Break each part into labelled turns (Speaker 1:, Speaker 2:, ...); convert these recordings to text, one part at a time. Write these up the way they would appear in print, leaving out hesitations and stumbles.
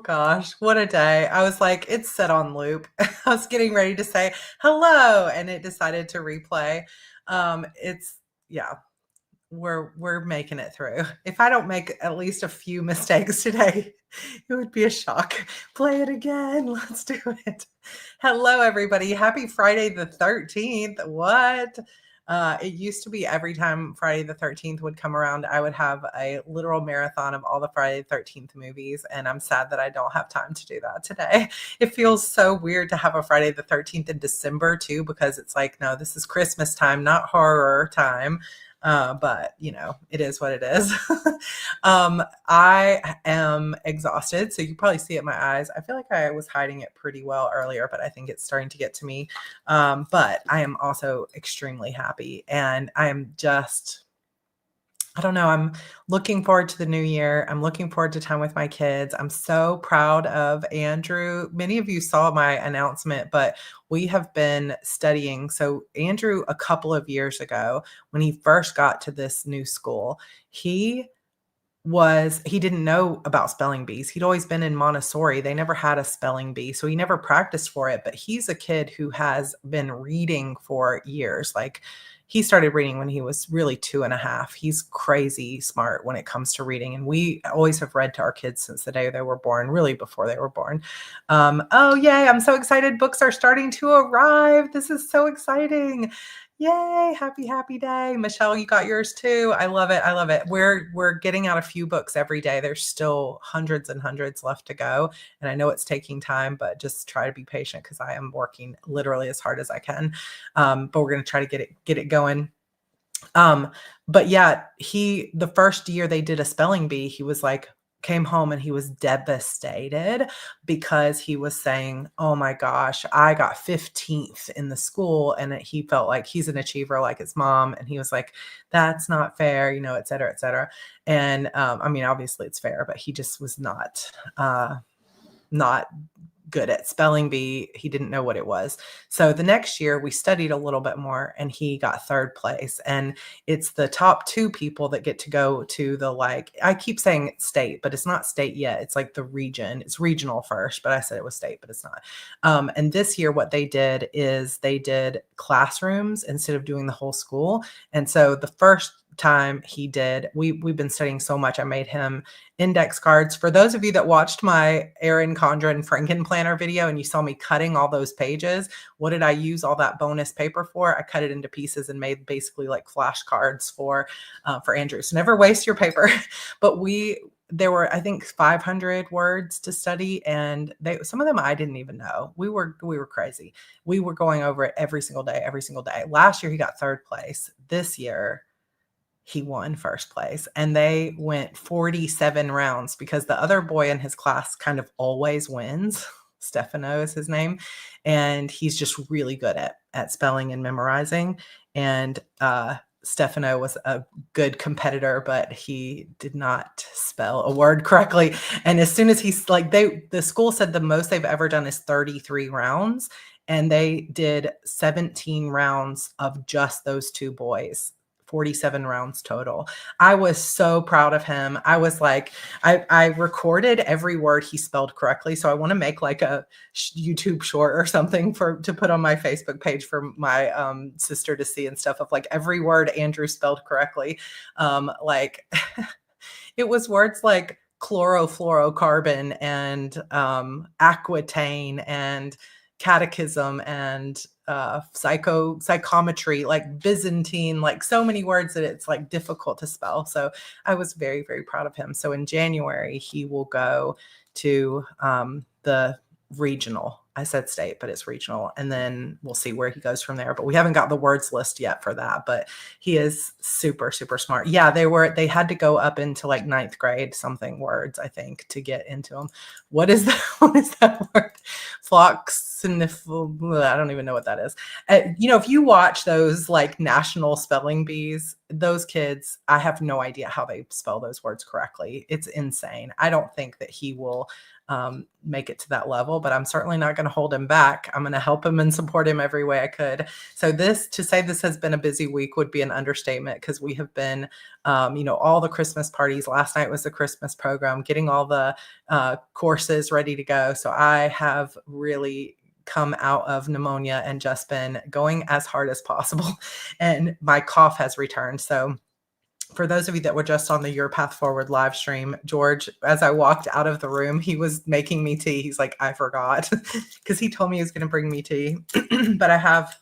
Speaker 1: gosh, what a day. I was like, it's set on loop. I was getting ready to say hello and it decided to replay. It's yeah, we're making it through. If I don't make at least a few mistakes today, it would be a shock. Play it again. Let's do it. Hello, everybody. Happy Friday the 13th. What? It used to be every time Friday the 13th would come around, I would have a literal marathon of all the Friday the 13th movies. And I'm sad that I don't have time to do that today. It feels so weird to have a Friday the 13th in December too, because it's like, no, this is Christmas time, not horror time. But it is what it is. I am exhausted. So you probably see it in my eyes. I feel like I was hiding it pretty well earlier, but I think it's starting to get to me. But I am also extremely happy, and I don't know. I'm looking forward to the new year. I'm looking forward to time with my kids. I'm so proud of Andrew. Many of you saw my announcement, but we have been studying. So Andrew, a couple of years ago, when he first got to this new school, he didn't know about spelling bees. He'd always been in Montessori. They never had a spelling bee, so he never practiced for it. But he's a kid who has been reading for years. Like, he started reading when he was really 2.5. He's crazy smart when it comes to reading. And we always have read to our kids since the day they were born, really before they were born. Oh, yay. I'm so excited. Books are starting to arrive. This is so exciting. Yay, happy day. Michelle, you got yours too. I love it. I love it. We're getting out a few books every day. There's still hundreds and hundreds left to go. And I know it's taking time, but just try to be patient because I am working literally as hard as I can. But we're going to try to get it going. But yeah, the first year they did a spelling bee, he was like, came home and he was devastated because he was saying, oh my gosh, I got 15th in the school. And he felt like he's an achiever like his mom. And he was like, that's not fair, et cetera, et cetera. And I mean, obviously it's fair, but he just was not good at spelling bee. He didn't know what it was. So the next year we studied a little bit more and he got 3rd place. And it's the top 2 people that get to go to I keep saying it's state, but it's not state yet. It's like the region. It's regional first, but I said it was state, but it's not. And this year what they did is they did classrooms instead of doing the whole school. And so the first time he did, we've been studying so much, I made him index cards. For those of you that watched my Erin Condren Franken Planner video and you saw me cutting all those pages, what did I use all that bonus paper for? I cut it into pieces and made basically like flashcards for Andrew. So never waste your paper. But there were, I think, 500 words to study, and some of them I didn't even know. We were crazy. We were going over it every single day. Last year he got 3rd place. This year he won 1st place, and they went 47 rounds because the other boy in his class kind of always wins. Stefano is his name. And he's just really good at spelling and memorizing. And, Stefano was a good competitor, but he did not spell a word correctly. And as soon as the school said the most they've ever done is 33 rounds. And they did 17 rounds of just those 2 boys. 47 rounds total. I was so proud of him. I was like, I recorded every word he spelled correctly. So I want to make like a YouTube short or something to put on my Facebook page for my sister to see and stuff, of like every word Andrew spelled correctly. It was words like chlorofluorocarbon and aquatane and catechism and psychometry, like Byzantine, like so many words that it's like difficult to spell. So I was very, very proud of him. So in January, he will go to the regional. I said state, but it's regional. And then we'll see where he goes from there. But we haven't got the words list yet for that. But he is super, super smart. Yeah, they had to go up into like 9th grade, something words, I think, to get into them. What is that? What is that word? Floxiniffle. I don't even know what that is. If you watch those like national spelling bees, those kids, I have no idea how they spell those words correctly. It's insane. I don't think that he will make it to that level, but I'm certainly not going to hold him back. I'm going to help him and support him every way I could. So to say this has been a busy week would be an understatement, because we have been, all the Christmas parties. Last night was the Christmas program, getting all the courses ready to go. So I have really come out of pneumonia and just been going as hard as possible. And my cough has returned. So for those of you that were just on the Your Path Forward live stream, George, as I walked out of the room, he was making me tea. He's like, I forgot, because he told me he was going to bring me tea. But I have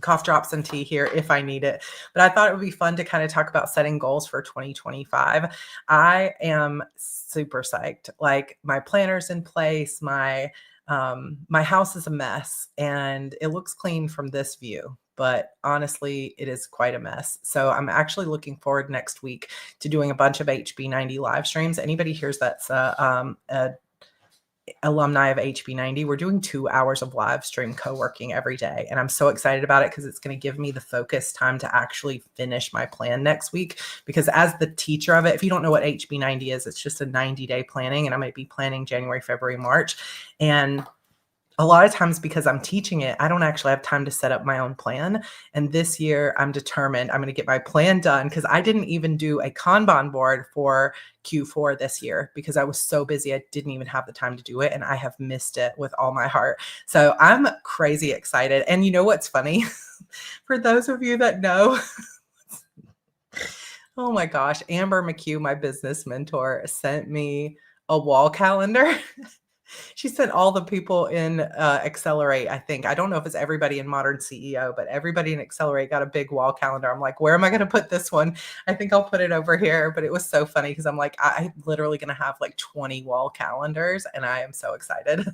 Speaker 1: cough drops and tea here if I need it. But I thought it would be fun to kind of talk about setting goals for 2025. I am super psyched. Like, my planner's in place. My house is a mess, and it looks clean from this view, but honestly, it is quite a mess. So I'm actually looking forward next week to doing a bunch of HB90 live streams. Anybody hears that's a alumni of HB90, we're doing 2 hours of live stream co-working every day. And I'm so excited about it, because it's going to give me the focus time to actually finish my plan next week. Because as the teacher of it, if you don't know what HB90 is, it's just a 90-day planning. And I might be planning January, February, March. And a lot of times, because I'm teaching it, I don't actually have time to set up my own plan. And this year I'm determined I'm going to get my plan done, because I didn't even do a Kanban board for Q4 this year because I was so busy. I didn't even have the time to do it, and I have missed it with all my heart. So I'm crazy excited. And you know what's funny? For those of you that know, oh my gosh, Amber McHugh, my business mentor, sent me a wall calendar. She sent all the people in Accelerate, I think. I don't know if it's everybody in Modern CEO, but everybody in Accelerate got a big wall calendar. I'm like, where am I going to put this one? I think I'll put it over here. But it was so funny, because I'm like, I'm literally going to have like 20 wall calendars, and I am so excited.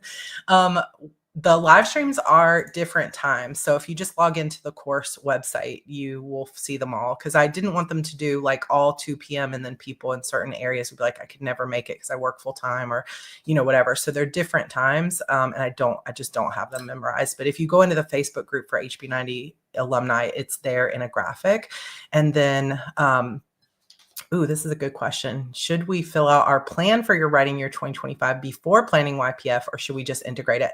Speaker 1: The live streams are different times. So if you just log into the course website, you will see them all, because I didn't want them to do like all 2 p.m. and then people in certain areas would be like, I could never make it because I work full time, or, whatever. So they're different times. And I just don't have them memorized. But if you go into the Facebook group for HB90 alumni, it's there in a graphic. And then, ooh, this is a good question. Should we fill out our plan for your writing year 2025 before planning YPF, or should we just integrate it?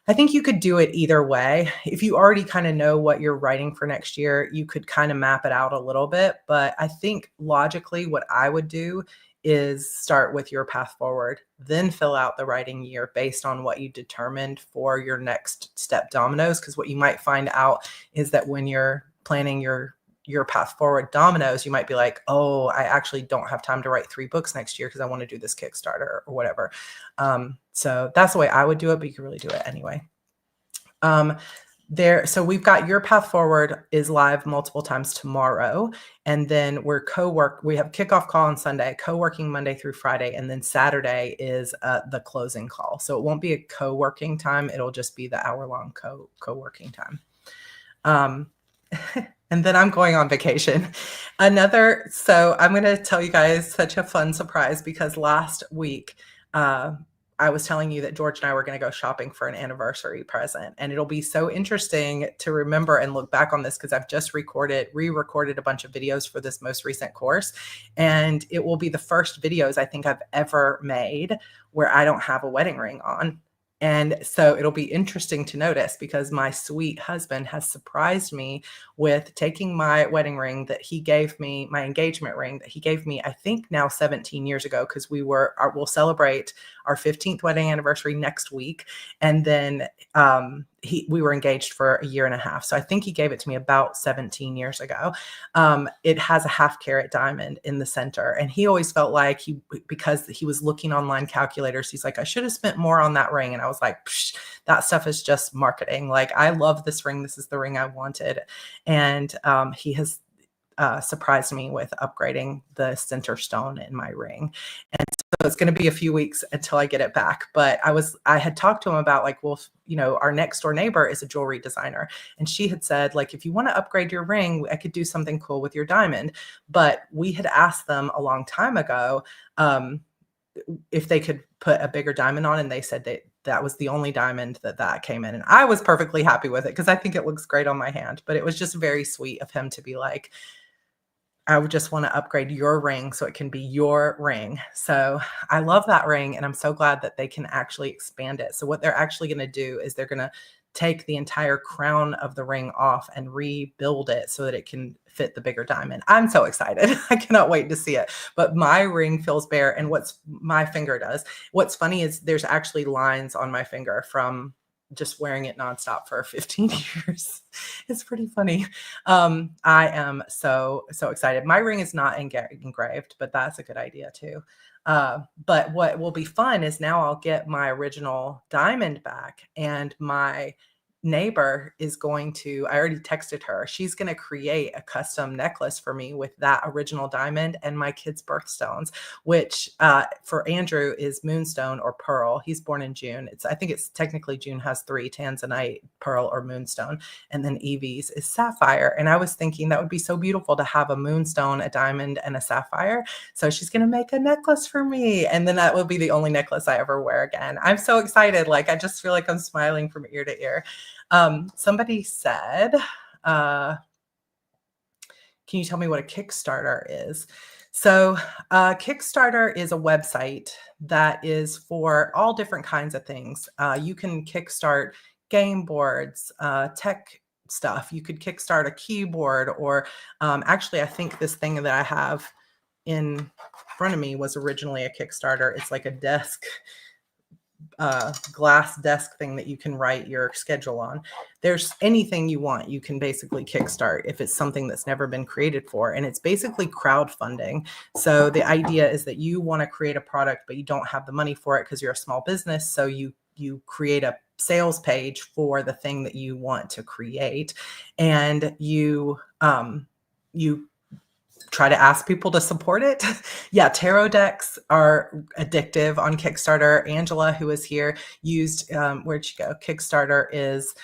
Speaker 1: I think you could do it either way. If you already kind of know what you're writing for next year, you could kind of map it out a little bit. But I think logically what I would do is start with your path forward, then fill out the writing year based on what you determined for your next step dominoes. Because what you might find out is that when you're planning your path forward dominoes, you might be like, oh, I actually don't have time to write 3 books next year because I want to do this Kickstarter or whatever. So that's the way I would do it, but you can really do it anyway. So we've got Your Path Forward is live multiple times tomorrow. And then we have kickoff call on Sunday, co-working Monday through Friday. And then Saturday is the closing call. So it won't be a co-working time. It'll just be the hour-long co-working time. And then I'm going on vacation. So I'm going to tell you guys such a fun surprise, because last week, I was telling you that George and I were going to go shopping for an anniversary present. And it'll be so interesting to remember and look back on this, because I've just re-recorded a bunch of videos for this most recent course. And it will be the first videos I think I've ever made where I don't have a wedding ring on. And so it'll be interesting to notice, because my sweet husband has surprised me with taking my wedding ring that he gave me, my engagement ring that he gave me, I think now 17 years ago, because we'll celebrate our 15th wedding anniversary next week. And then we were engaged for a year and a half. So I think he gave it to me about 17 years ago. It has a 1/2 carat diamond in the center. And he always felt like because he was looking online calculators, he's like, I should have spent more on that ring. And I was like, that stuff is just marketing. Like, I love this ring. This is the ring I wanted. And he has surprised me with upgrading the center stone in my ring. And so it's going to be a few weeks until I get it back. But I had talked to him about like, well, our next door neighbor is a jewelry designer. And she had said, like, if you want to upgrade your ring, I could do something cool with your diamond. But we had asked them a long time ago if they could put a bigger diamond on. And they said that was the only diamond that came in. And I was perfectly happy with it, because I think it looks great on my hand. But it was just very sweet of him to be like, I would just want to upgrade your ring so it can be your ring. So I love that ring, and I'm so glad that they can actually expand it. So what they're actually going to do is they're going to take the entire crown of the ring off and rebuild it so that it can fit the bigger diamond. I'm so excited. I cannot wait to see it. But my ring feels bare, and what's my finger does. What's funny is there's actually lines on my finger from just wearing it nonstop for 15 years. It's pretty funny. I am so excited. My ring is not engraved, but that's a good idea too. But what will be fun is now I'll get my original diamond back, and my neighbor is going to, I already texted her, she's going to create a custom necklace for me with that original diamond and my kids' birthstones, which for Andrew is moonstone or pearl. He's born in June. I think it's technically June has 3, tanzanite, pearl, or moonstone. And then Evie's is sapphire. And I was thinking that would be so beautiful to have a moonstone, a diamond, and a sapphire. So she's going to make a necklace for me. And then that will be the only necklace I ever wear again. I'm so excited. Like, I just feel like I'm smiling from ear to ear. Somebody said, can you tell me what a Kickstarter is? So Kickstarter is a website that is for all different kinds of things. You can kickstart game boards, tech stuff. You could kickstart a keyboard, or actually, I think this thing that I have in front of me was originally a Kickstarter. It's like a desk, glass desk thing that you can write your schedule on. There's anything you want, you can basically kickstart if it's something that's never been created for, and it's basically crowdfunding. So the idea is that you want to create a product, but you don't have the money for it because you're a small business. So you create a sales page for the thing that you want to create, and you try to ask people to support it. Yeah, tarot decks are addictive on Kickstarter. Angela, who is here, used, where'd she go? Kickstarter is,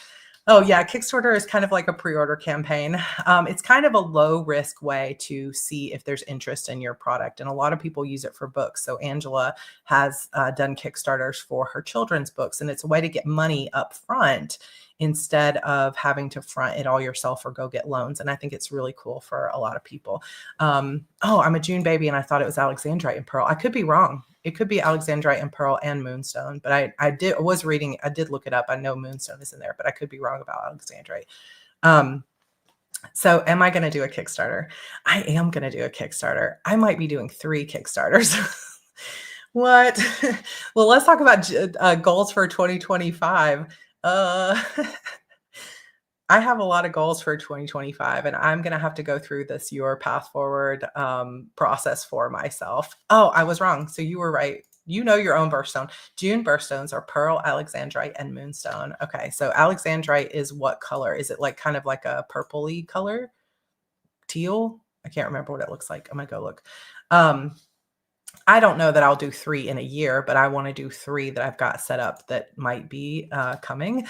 Speaker 1: oh yeah, Kickstarter is kind of like a pre-order campaign. It's kind of a low risk way to see if there's interest in your product. And a lot of people use it for books. So Angela has done Kickstarters for her children's books, and it's a way to get money up front instead of having to front it all yourself or go get loans. And I think it's really cool for a lot of people. Oh, I'm a June baby, and I thought it was Alexandrite and Pearl. I could be wrong. It could be Alexandrite and Pearl and Moonstone, but I did look it up. I know Moonstone is in there, but I could be wrong about Alexandrite. So am I going to do a Kickstarter? I am going to do a Kickstarter. I might be doing 3 Kickstarters. What? Well, let's talk about goals for 2025. I have a lot of goals for 2025, and I'm going to have to go through this Your Path Forward process for myself. Oh, I was wrong. So you were right. You know your own birthstone. June birthstones are Pearl, Alexandrite, and Moonstone. Okay, so Alexandrite is what color? Is it like kind of like a purpley color? Teal? I can't remember what it looks like. I'm going to go look. I don't know that I'll do 3 in a year, but I want to do 3 that I've got set up that might be coming.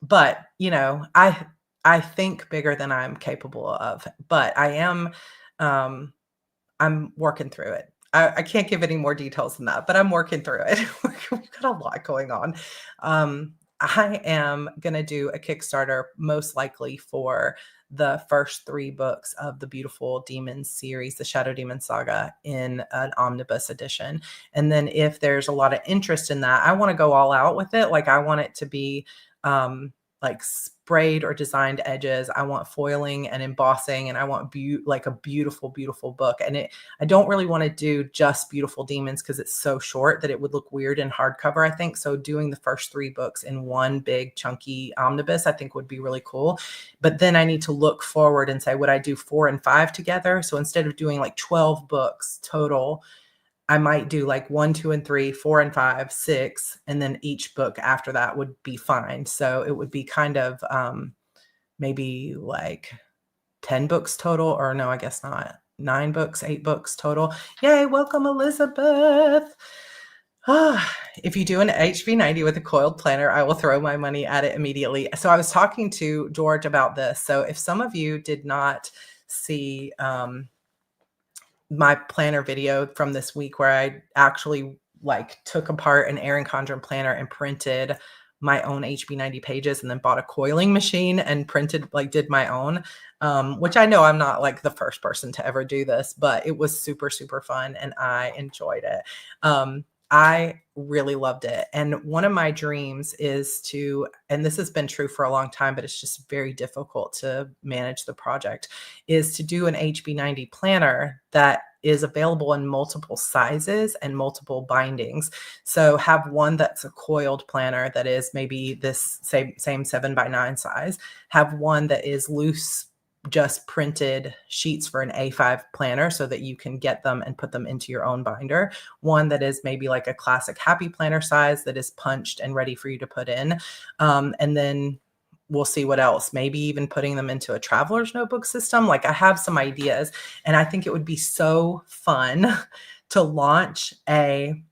Speaker 1: But you know, I think bigger than I'm capable of, but I am, I'm working through it. I can't give any more details than that, but I'm working through it. We've got a lot going on. I am going to do a Kickstarter most likely for the first 3 books of the Beautiful Demons series, the Shadow Demon Saga, in an omnibus edition. And then if there's a lot of interest in that, I want to go all out with it. Like, I want it to be like sprayed or designed edges. I want foiling and embossing, and I want like a beautiful, beautiful book. And I don't really want to do just Beautiful Demons because it's so short that it would look weird in hardcover, I think. So doing the first 3 books in one big chunky omnibus, I think would be really cool. But then I need to look forward and say, would I do 4 and 5 together? So instead of doing like 12 books total, I might do like 1, 2, and 3, 4 and 5, 6, and then each book after that would be fine. So it would be kind of maybe like 10 books total, or no, I guess not. 9 books, 8 books total. Yay, welcome Elizabeth. If you do an HV90 with a coiled planner, I will throw my money at it immediately. So I was talking to George about this. So if some of you did not see my planner video from this week, where I actually like took apart an Erin Condren planner and printed my own HB90 pages and then bought a coiling machine and printed, like did my own, which I know I'm not like the first person to ever do this, but it was super, super fun and I enjoyed it. I really loved it. And one of my dreams is to, and this has been true for a long time, but it's just very difficult to manage the project, is to do an HB90 planner that is available in multiple sizes and multiple bindings. So have one that's a coiled planner that is maybe this same 7x9 size, have one that is loose, just printed sheets for an A5 planner so that you can get them and put them into your own binder. One that is maybe like a classic happy planner size that is punched and ready for you to put in. And then we'll see what else, maybe even putting them into a traveler's notebook system. Like I have some ideas and I think it would be so fun to launch a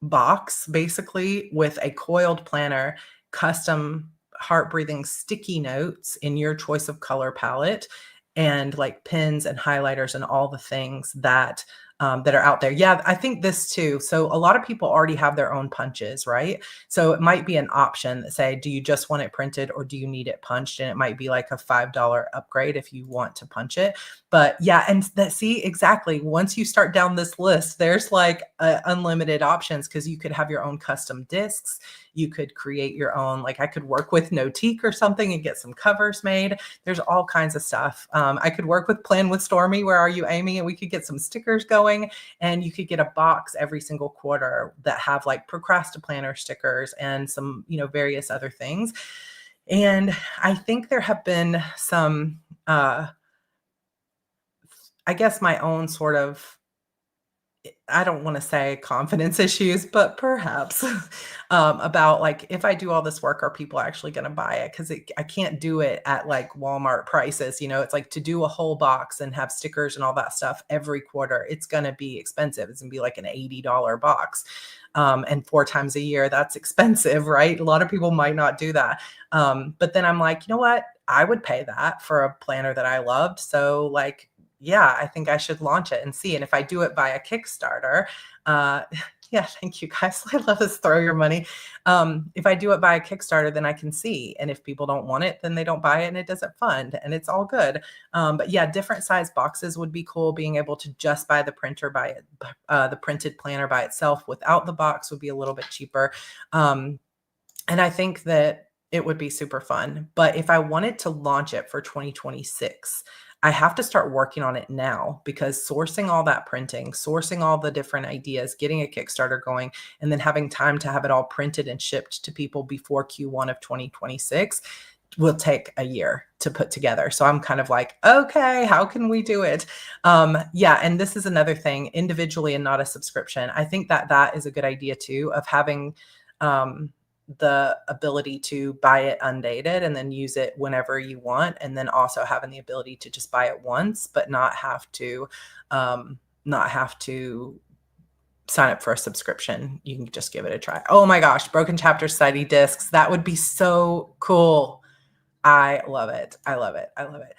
Speaker 1: box basically with a coiled planner, custom heart breathing sticky notes in your choice of color palette, and like pens and highlighters and all the things that that are out there. Yeah, I think this too. So a lot of people already have their own punches, right? So it might be an option that say, do you just want it printed or do you need it punched? And it might be like a $5 upgrade if you want to punch it. But yeah, and that, see, exactly. Once you start down this list, there's like unlimited options because you could have your own custom discs. You could create your own, like I could work with Notique or something and get some covers made. There's all kinds of stuff. I could work with Plan with Stormy, Where Are You, Amy? And we could get some stickers going, and you could get a box every single quarter that have like Procrastiplanner stickers and some, you know, various other things. And I think there have been some, I guess my own sort of, I don't want to say confidence issues, but perhaps about like, if I do all this work, are people actually going to buy it? Because I can't do it at like Walmart prices. You know, it's like to do a whole box and have stickers and all that stuff every quarter, it's going to be expensive. It's going to be like an $80 box. And 4 times a year, that's expensive, right? A lot of people might not do that. But then I'm like, you know what? I would pay that for a planner that I loved. So like, yeah, I think I should launch it and see. And if I do it by a Kickstarter, yeah, thank you guys. I love this throw your money. If I do it by a Kickstarter, then I can see. And if people don't want it, then they don't buy it and it doesn't fund and it's all good. But yeah, different size boxes would be cool. Being able to just buy the printer by it, the printed planner by itself without the box would be a little bit cheaper. And I think that it would be super fun. But if I wanted to launch it for 2026, I have to start working on it now, because sourcing all that printing, sourcing all the different ideas, getting a Kickstarter going, and then having time to have it all printed and shipped to people before Q1 of 2026 will take a year to put together. So I'm kind of like, okay, how can we do it? Yeah. And this is another thing, individually and not a subscription. I think that that is a good idea too, of having, the ability to buy it undated and then use it whenever you want. And then also having the ability to just buy it once, but not have to sign up for a subscription. You can just give it a try. Oh my gosh, Broken Chapter Society discs. That would be so cool. I love it. I love it. I love it.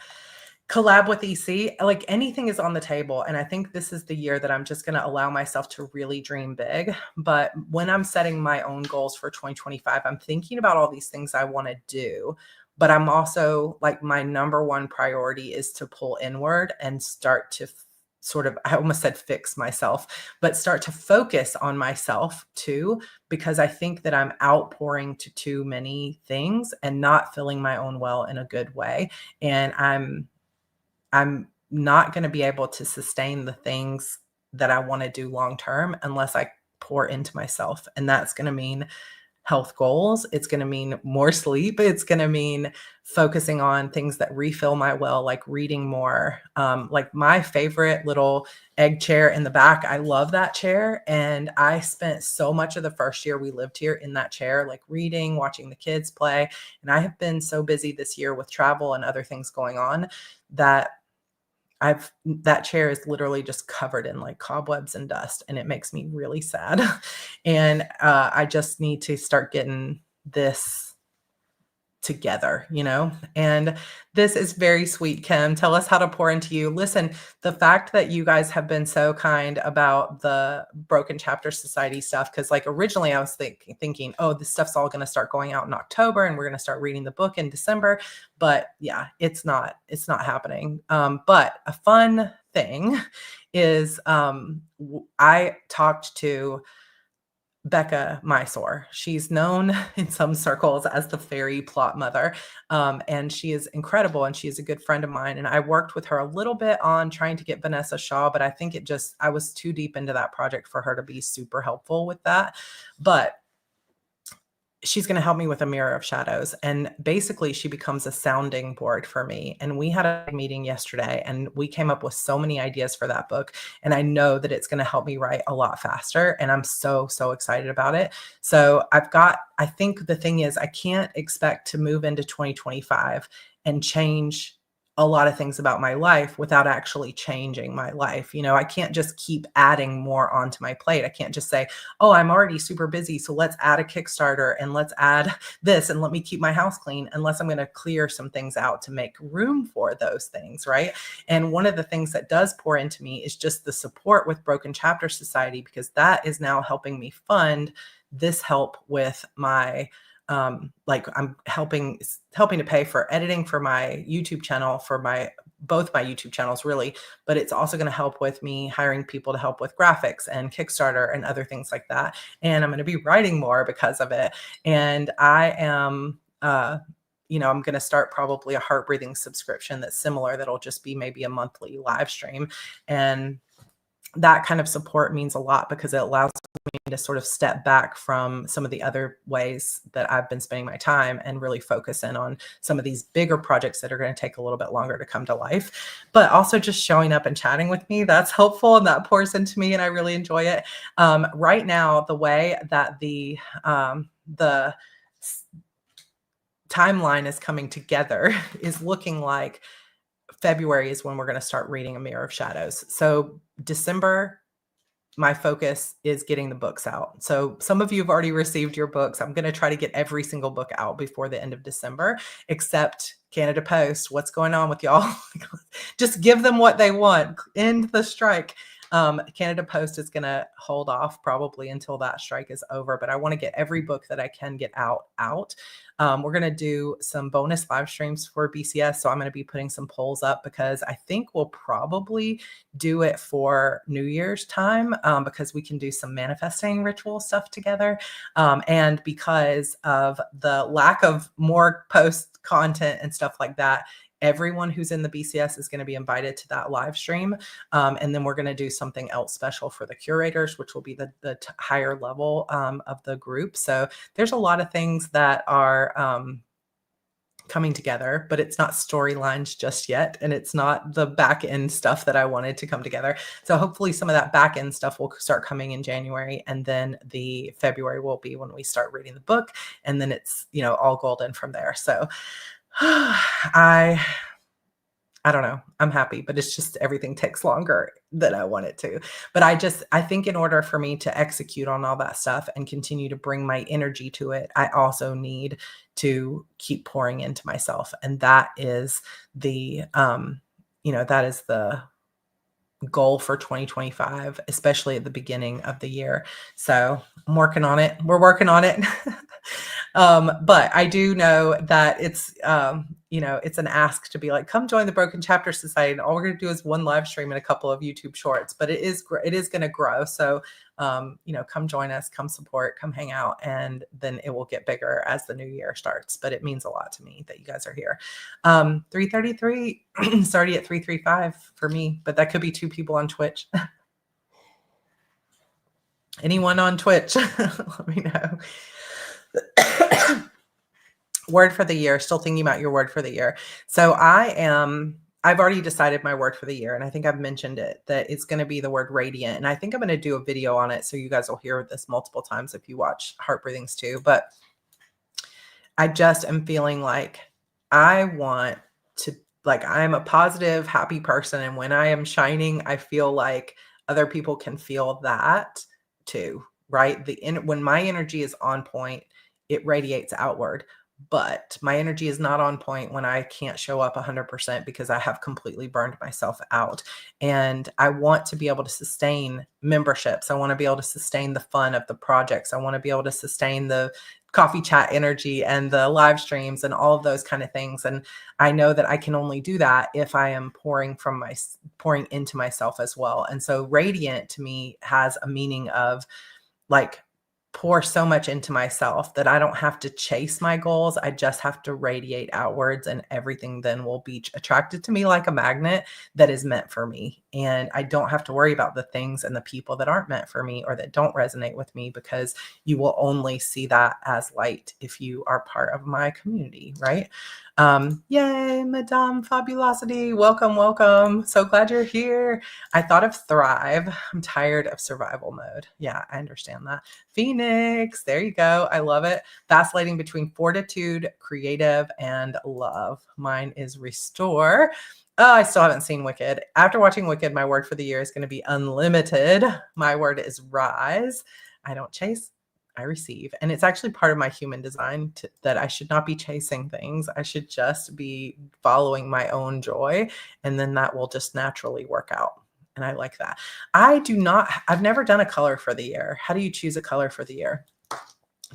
Speaker 1: Collab with EC, like anything is on the table. And I think this is the year that I'm just going to allow myself to really dream big. But when I'm setting my own goals for 2025, I'm thinking about all these things I want to do. But I'm also like, my number one priority is to pull inward and start to sort of, I almost said fix myself, but start to focus on myself too, because I think that I'm outpouring to too many things and not filling my own well in a good way. And I'm not going to be able to sustain the things that I want to do long term unless I pour into myself. And that's going to mean health goals. It's going to mean more sleep. It's going to mean focusing on things that refill my well, like reading more. Like my favorite little egg chair in the back. I love that chair. And I spent so much of the first year we lived here in that chair, like reading, watching the kids play. And I have been so busy this year with travel and other things going on that that chair is literally just covered in like cobwebs and dust, and it makes me really sad. And I just need to start getting this together, and this is very sweet. Kim, tell us how to pour into you. Listen, the fact that you guys have been so kind about the Broken Chapter Society stuff, because like originally I was thinking, oh, this stuff's all going to start going out in October and we're going to start reading the book in December, but yeah, it's not happening. But a fun thing is I talked to Becca Mysore. She's known in some circles as the fairy plot mother. And she is incredible. And she is a good friend of mine. And I worked with her a little bit on trying to get Vanessa Shaw, but I think I was too deep into that project for her to be super helpful with that. But she's going to help me with A Mirror of Shadows. And basically she becomes a sounding board for me. And we had a meeting yesterday and we came up with so many ideas for that book. And I know that it's going to help me write a lot faster. And I'm so, so excited about it. So I think the thing is, I can't expect to move into 2025 and change a lot of things about my life without actually changing my life. I can't just keep adding more onto my plate. I can't just say, oh, I'm already super busy, so let's add a Kickstarter and let's add this and let me keep my house clean, unless I'm going to clear some things out to make room for those things, right? And one of the things that does pour into me is just the support with Broken Chapter Society, because that is now helping me fund this help with my like I'm helping to pay for editing for my YouTube channel, for both my YouTube channels really, but it's also going to help with me hiring people to help with graphics and Kickstarter and other things like that. And I'm going to be writing more because of it. And I am, I'm going to start probably a Heart Breathing subscription that's similar. That'll just be maybe a monthly live stream. And that kind of support means a lot because it allows me to sort of step back from some of the other ways that I've been spending my time and really focus in on some of these bigger projects that are going to take a little bit longer to come to life. But also just showing up and chatting with me, that's helpful and that pours into me and I really enjoy it. Right now, the way that the timeline is coming together is looking like February is when we're going to start reading A Mirror of Shadows. So December, my focus is getting the books out. So some of you have already received your books. I'm going to try to get every single book out before the end of December, except Canada Post. What's going on with y'all? Just give them what they want. End the strike. Canada Post is going to hold off probably until that strike is over, but I want to get every book that I can get out. We're going to do some bonus live streams for BCS. So I'm going to be putting some polls up because I think we'll probably do it for New Year's time because we can do some manifesting ritual stuff together. And because of the lack of more post content and stuff like that, everyone who's in the BCS is going to be invited to that live stream. And then we're going to do something else special for the curators, which will be the higher level of the group. So there's a lot of things that are coming together, but it's not storylines just yet. And it's not the back end stuff that I wanted to come together. So hopefully some of that back end stuff will start coming in January. And then the February will be when we start reading the book. And then it's, all golden from there. So I don't know. I'm happy, but it's just everything takes longer than I want it to. But I think in order for me to execute on all that stuff and continue to bring my energy to it, I also need to keep pouring into myself. And that is that is the goal for 2025, especially at the beginning of the year. So I'm working on it. We're working on it. But I do know that it's, it's an ask to be like, come join the Broken Chapter Society. And all we're going to do is one live stream and a couple of YouTube shorts, but it is going to grow. So, come join us, come support, come hang out, and then it will get bigger as the new year starts. But it means a lot to me that you guys are here. 333, starting at 335 for me, but that could be 2 people on Twitch. Anyone on Twitch? Let me know. Word for the year. Still thinking about your word for the year. So I've already decided my word for the year, and I think I've mentioned it, that it's going to be the word radiant. And I think I'm going to do a video on it, so you guys will hear this multiple times if you watch Heart Breathings too. But I just am feeling like I'm a positive, happy person. And when I am shining, I feel like other people can feel that too, right? When my energy is on point, it radiates outward. but my energy is not on point when I can't show up 100% because I have completely burned myself out. And I want to be able to sustain memberships. I want to be able to sustain the fun of the projects. I want to be able to sustain the coffee chat energy and the live streams and all of those kind of things. And I know that I can only do that if I am pouring into myself as well. And so radiant to me has a meaning of like pour so much into myself that I don't have to chase my goals. I just have to radiate outwards, and everything then will be attracted to me like a magnet that is meant for me. And I don't have to worry about the things and the people that aren't meant for me or that don't resonate with me, because you will only see that as light if you are part of my community, right? Yay, Madame Fabulosity. Welcome, welcome. So glad you're here. I thought of thrive. I'm tired of survival mode. Yeah, I understand that. Phoenix, there you go. I love it. Vacillating between fortitude, creative, and love. Mine is restore. Oh, I still haven't seen Wicked. After watching Wicked, my word for the year is going to be unlimited. My word is rise. I don't chase, I receive. And it's actually part of my human design that I should not be chasing things. I should just be following my own joy. And then that will just naturally work out. And I like that. I've never done a color for the year. How do you choose a color for the year?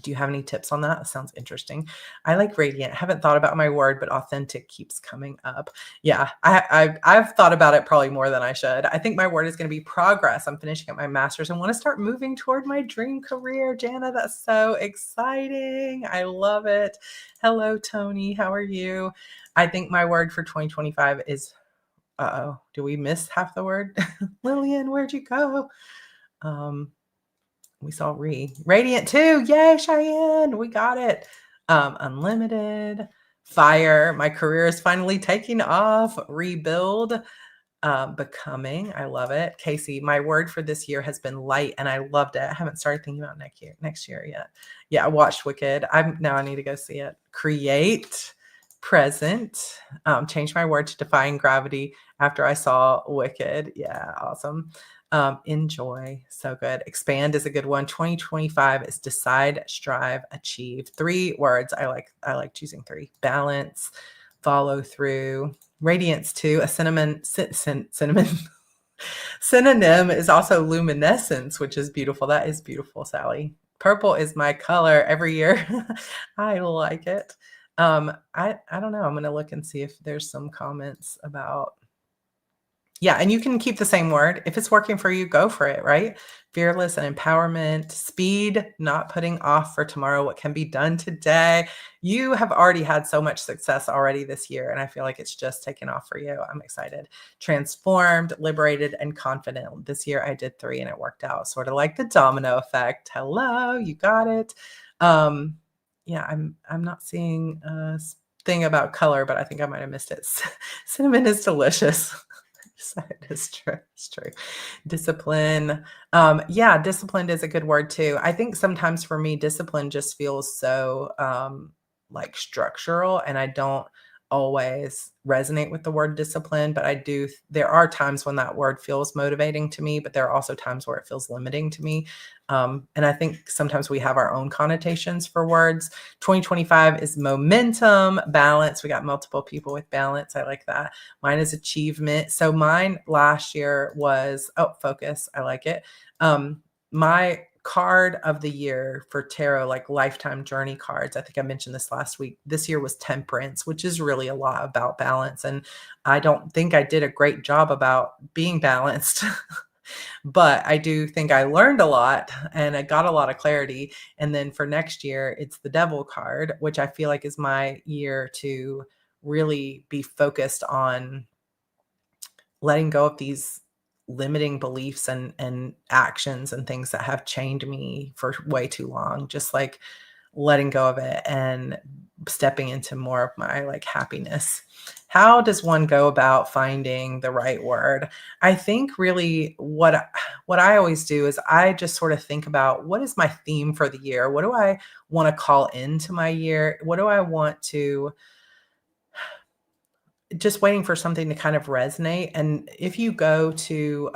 Speaker 1: Do you have any tips on that? That sounds interesting. I like radiant. I haven't thought about my word, but authentic keeps coming up. Yeah, I've thought about it probably more than I should. I think my word is going to be progress. I'm finishing up my master's and want to start moving toward my dream career. Jana, that's so exciting. I love it. Hello, Tony. How are you? I think my word for 2025 is, do we miss half the word? Lillian, where'd you go? We saw radiant too. Yay, Cheyenne. We got it. Unlimited, fire. My career is finally taking off. Rebuild, becoming. I love it. Casey, my word for this year has been light, and I loved it. I haven't started thinking about next year yet. Yeah, I watched Wicked. Now I need to go see it. Create, present. Changed my word to defying gravity after I saw Wicked. Yeah, awesome. Enjoy. So good. Expand is a good one. 2025 is decide, strive, achieve. 3 words. I like choosing 3. Balance, follow through. Radiance too. A synonym synonym is also luminescence, which is beautiful. That is beautiful, Sally. Purple is my color every year. I like it. I don't know. I'm going to look and see if there's some comments about. Yeah, and you can keep the same word. If it's working for you, go for it, right? Fearless and empowerment, speed, not putting off for tomorrow what can be done today. You have already had so much success already this year, and I feel like it's just taken off for you. I'm excited. Transformed, liberated, and confident. This year I did 3 and it worked out, sort of like the domino effect. Hello, you got it. Yeah, I'm not seeing a thing about color, but I think I might have missed it. Cinnamon is delicious. It is true. It's true. Discipline. Yeah, disciplined is a good word too. I think sometimes for me, discipline just feels so like structural, and I don't always resonate with the word discipline, but there are times when that word feels motivating to me, but there are also times where it feels limiting to me. And I think sometimes we have our own connotations for words. 2025 is momentum, balance. We got multiple people with balance. I like that. Mine is achievement. So mine last year was, focus. I like it. My card of the year for tarot, like lifetime journey cards, I think I mentioned this last week, this year was temperance, which is really a lot about balance. And I don't think I did a great job about being balanced, but I do think I learned a lot and I got a lot of clarity. And then for next year, it's the devil card, which I feel like is my year to really be focused on letting go of these limiting beliefs and actions and things that have chained me for way too long, just like letting go of it and stepping into more of my like happiness. How does one go about finding the right word? I think really what I always do is I just sort of think about, what is my theme for the year? What do I want to call into my year? What do I want to, just waiting for something to kind of resonate. And if you go to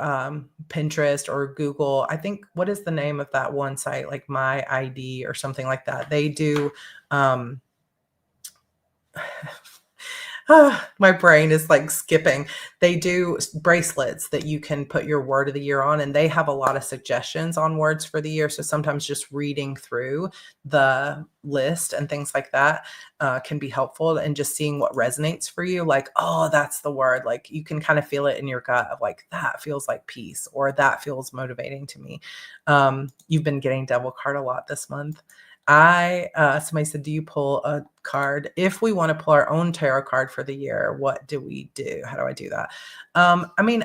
Speaker 1: Pinterest or Google, I think, what is the name of that one site, like My ID or something like that? They do My brain is like skipping. They do bracelets that you can put your word of the year on, and they have a lot of suggestions on words for the year. So sometimes just reading through the list and things like that can be helpful, and just seeing what resonates for you. Like, oh, that's the word. Like you can kind of feel it in your gut of like, that feels like peace, or that feels motivating to me. You've been getting devil card a lot this month. Somebody said, do you pull a card? If we want to pull our own tarot card for the year, what do we do? How do I do that? I mean,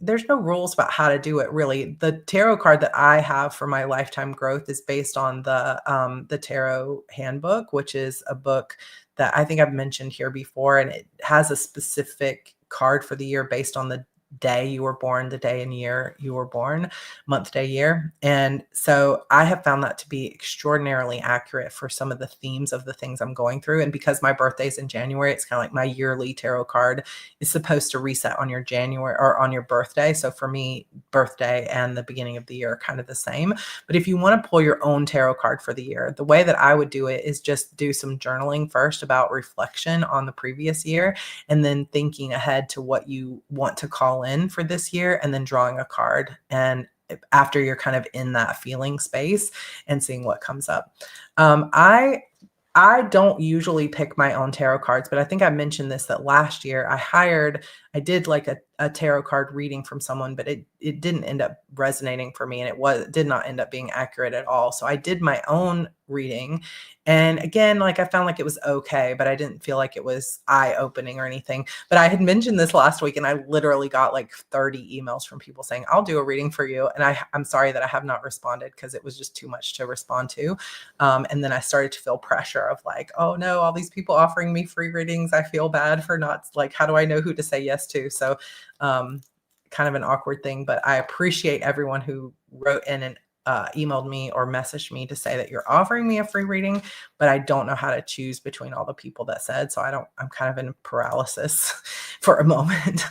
Speaker 1: there's no rules about how to do it really. The tarot card that I have for my lifetime growth is based on the tarot handbook, which is a book that I think I've mentioned here before. And it has a specific card for the year based on the day you were born, the day and year you were born, month, day, year. And so I have found that to be extraordinarily accurate for some of the themes of the things I'm going through. And because my birthday's in January, it's kind of like my yearly tarot card is supposed to reset on your January or on your birthday. So for me, birthday and the beginning of the year are kind of the same. But if you want to pull your own tarot card for the year, the way that I would do it is just do some journaling first about reflection on the previous year, and then thinking ahead to what you want to call in for this year, and then drawing a card. And after you're kind of in that feeling space and seeing what comes up. I don't usually pick my own tarot cards, but I think I mentioned this, that last year I did like a tarot card reading from someone, but it didn't end up resonating for me, and it did not end up being accurate at all. So I did my own reading. And again, like I found like it was okay, but I didn't feel like it was eye-opening or anything. But I had mentioned this last week, and I literally got like 30 emails from people saying, I'll do a reading for you. And I'm sorry that I have not responded, because it was just too much to respond to. And then I started to feel pressure of like, oh no, all these people offering me free readings. I feel bad for not, like, how do I know who to say yes to? So kind of an awkward thing, but I appreciate everyone who wrote in and emailed me or messaged me to say that you're offering me a free reading, but I don't know how to choose between all the people that said, so I'm kind of in paralysis for a moment.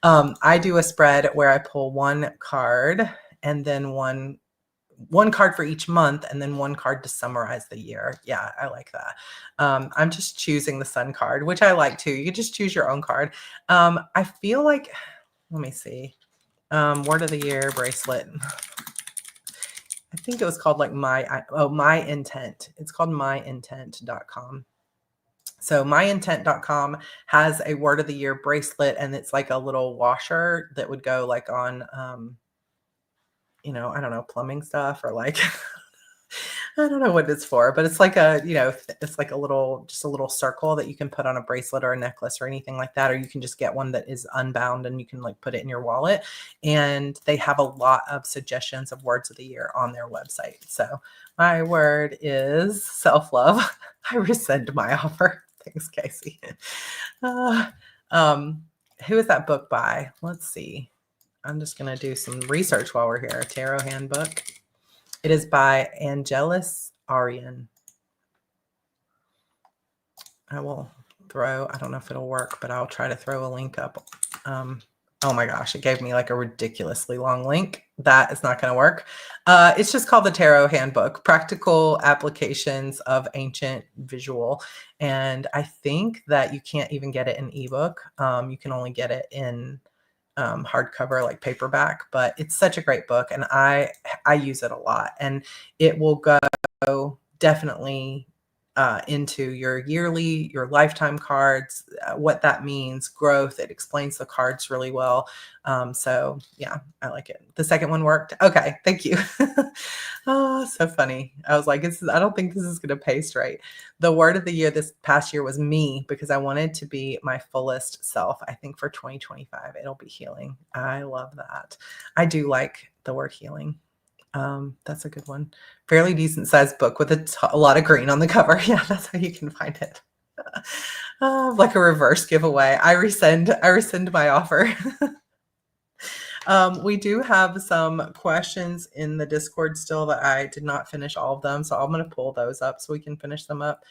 Speaker 1: I do a spread where I pull one card, and then one card for each month, and then one card to summarize the year. Yeah, I like that. I'm just choosing the sun card, which I like too. You can just choose your own card. I feel like, let me see. Word of the year bracelet. I think it was called like My Intent. It's called myintent.com. So myintent.com has a word of the year bracelet, and it's like a little washer that would go like on, I don't know, plumbing stuff, or like, I don't know what it's for, but it's like it's like just a little circle that you can put on a bracelet or a necklace or anything like that. Or you can just get one that is unbound and you can like put it in your wallet. And they have a lot of suggestions of words of the year on their website. So my word is self-love. I rescind my offer. Thanks, Casey. Who is that book by? Let's see. I'm just going to do some research while we're here. Tarot Handbook. It is by Angelis Arian. I don't know if it'll work, but I'll try to throw a link up. Oh my gosh, it gave me like a ridiculously long link. That is not going to work. It's just called the Tarot Handbook, Practical Applications of Ancient Visual. And I think that you can't even get it in ebook. You can only get it in hardcover, like paperback, but it's such a great book, and I use it a lot, and it will go definitely into your yearly, your lifetime cards, what that means, growth. It explains the cards really well. So yeah, I like it. The second one worked. Okay, thank you. Oh, so funny. I was like, I don't think this is going to paste right. The word of the year this past year was me, because I wanted to be my fullest self. I think for 2025, it'll be healing. I love that. I do like the word healing. That's a good one. Fairly decent sized book with a lot of green on the cover. Yeah, that's how you can find it. Like a reverse giveaway. I rescind my offer. We do have some questions in the Discord still that I did not finish all of them, so I'm going to pull those up so we can finish them up.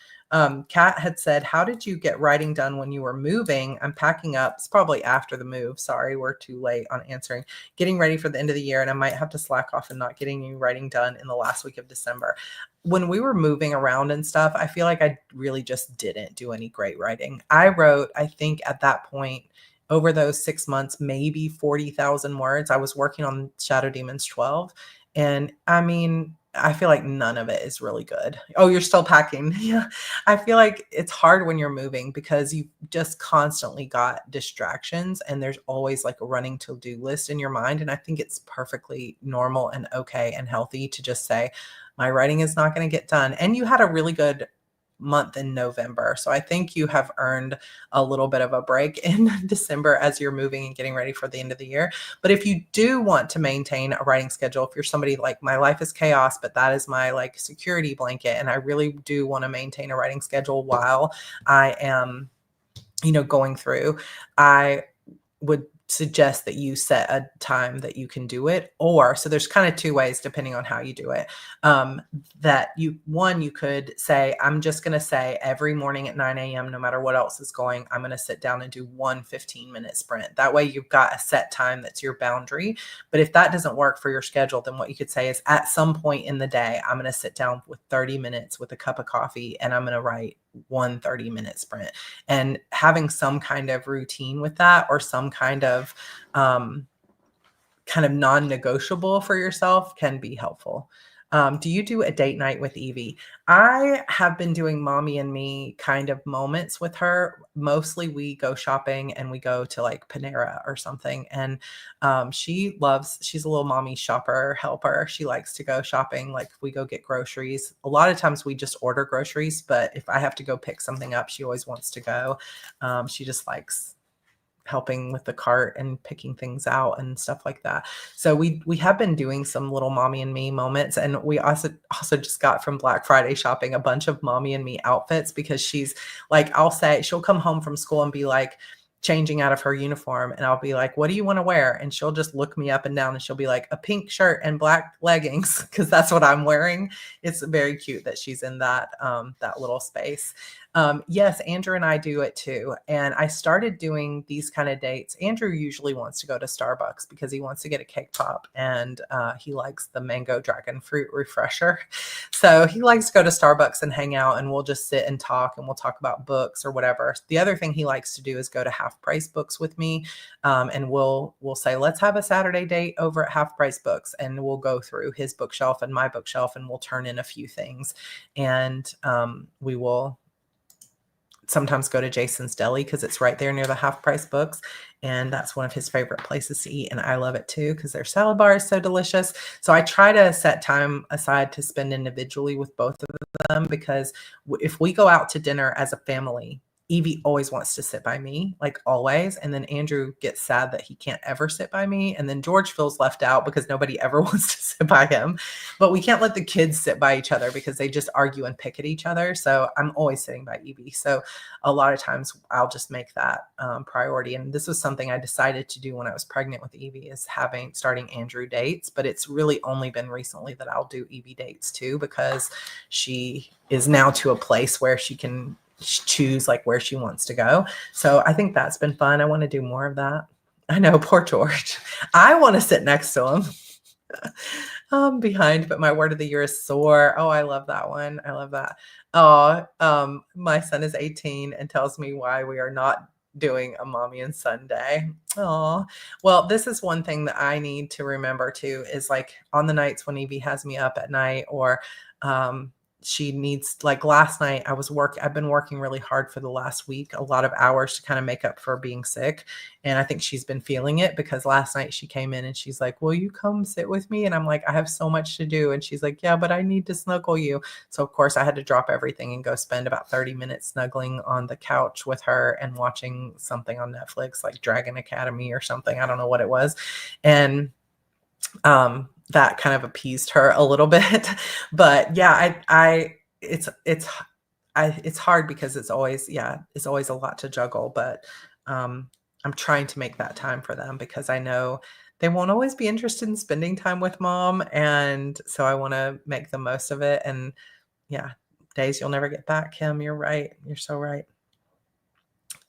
Speaker 1: Kat had said, how did you get writing done when you were moving? I'm packing up. It's probably after the move. Sorry, we're too late on answering. Getting ready for the end of the year, and I might have to slack off and not getting any writing done in the last week of December. When we were moving around and stuff, I feel like I really just didn't do any great writing. I wrote, I think at that point, over those 6 months, maybe 40,000 words. I was working on Shadow Demons 12. And I mean, I feel like none of it is really good. Oh, you're still packing. Yeah. I feel like it's hard when you're moving because you just constantly got distractions and there's always like a running to-do list in your mind. And I think it's perfectly normal and okay and healthy to just say, my writing is not going to get done. And you had a really good month in November. So I think you have earned a little bit of a break in December as you're moving and getting ready for the end of the year. But if you do want to maintain a writing schedule, if you're somebody like my life is chaos, but that is my like security blanket, and I really do want to maintain a writing schedule while I am, going through, I would suggest that you set a time that you can do it. Or so there's kind of two ways depending on how you do it. That you could say, I'm just going to say every morning at 9 a.m., no matter what else is going, I'm going to sit down and do one 15-minute sprint. That way you've got a set time that's your boundary. But if that doesn't work for your schedule, then what you could say is at some point in the day, I'm going to sit down with 30 minutes with a cup of coffee and I'm going to write one 30-minute sprint. And having some kind of routine with that, or some kind of non-negotiable for yourself, can be helpful. Do you do a date night with Evie? I have been doing mommy and me kind of moments with her. Mostly we go shopping and we go to like Panera or something. And she's a little mommy shopper helper. She likes to go shopping. Like we go get groceries. A lot of times we just order groceries, but if I have to go pick something up, she always wants to go. She just likes helping with the cart and picking things out and stuff like that. So we have been doing some little mommy and me moments. And we also just got from Black Friday shopping a bunch of mommy and me outfits, because she's like, I'll say, she'll come home from school and be like changing out of her uniform. And I'll be like, what do you want to wear? And she'll just look me up and down and she'll be like, a pink shirt and black leggings, because that's what I'm wearing. It's very cute that she's in that little space. Yes, Andrew and I do it too. And I started doing these kind of dates. Andrew usually wants to go to Starbucks because he wants to get a cake pop, and he likes the mango dragon fruit refresher. So he likes to go to Starbucks and hang out, and we'll just sit and talk, and we'll talk about books or whatever. The other thing he likes to do is go to Half Price Books with me. And we'll say, let's have a Saturday date over at Half Price Books, and we'll go through his bookshelf and my bookshelf, and we'll turn in a few things. And we will sometimes go to Jason's Deli because it's right there near the Half Price Books. And that's one of his favorite places to eat. And I love it too, because their salad bar is so delicious. So I try to set time aside to spend individually with both of them, because if we go out to dinner as a family, Evie always wants to sit by me, like always. And then Andrew gets sad that he can't ever sit by me. And then George feels left out because nobody ever wants to sit by him. But we can't let the kids sit by each other because they just argue and pick at each other. So I'm always sitting by Evie. So a lot of times I'll just make that priority. And this was something I decided to do when I was pregnant with Evie, is starting Andrew dates. But it's really only been recently that I'll do Evie dates too, because she is now to a place where she can choose like where she wants to go. So I think that's been fun. I want to do more of that. I know, poor George. I want to sit next to him. Behind, but my word of the year is soar. Oh, I love that one. I love that. Oh, my son is 18 and tells me why we are not doing a mommy and son day. Oh, well, this is one thing that I need to remember too, is like on the nights when Evie has me up at night, or she needs, like last night I've been working really hard for the last week, a lot of hours to kind of make up for being sick. And I think she's been feeling it, because last night she came in and she's like, will you come sit with me? And I'm like, I have so much to do. And she's like, yeah, but I need to snuggle you. So of course I had to drop everything and go spend about 30 minutes snuggling on the couch with her and watching something on Netflix, like Dragon Academy or something. I don't know what it was. And, that kind of appeased her a little bit. But yeah, it's hard because it's always a lot to juggle, but I'm trying to make that time for them, because I know they won't always be interested in spending time with mom, and so I wanna make the most of it, and yeah, days you'll never get back, Kim, you're right, you're so right.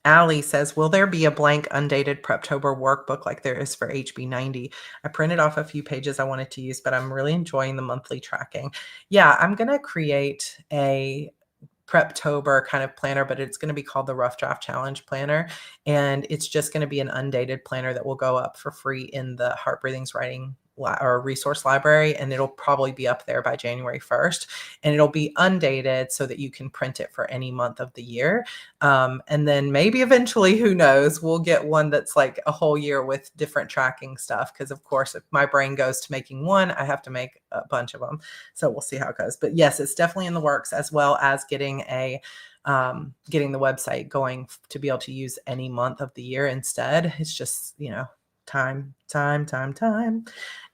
Speaker 1: Allie says, "Will there be a blank, undated Preptober workbook like there is for HB90? I printed off a few pages I wanted to use, but I'm really enjoying the monthly tracking." Yeah, I'm gonna create a Preptober kind of planner, but it's going to be called the Rough Draft Challenge Planner. And it's just going to be an undated planner that will go up for free in the Heart Breathings Writing or resource library. And it'll probably be up there by January 1st. And it'll be undated so that you can print it for any month of the year. And then maybe eventually, who knows, we'll get one that's like a whole year with different tracking stuff. Because, of course, if my brain goes to making one, I have to make a bunch of them. So we'll see how it goes. But yes, it's definitely in the works, as well as getting the website going to be able to use any month of the year instead. It's just, time.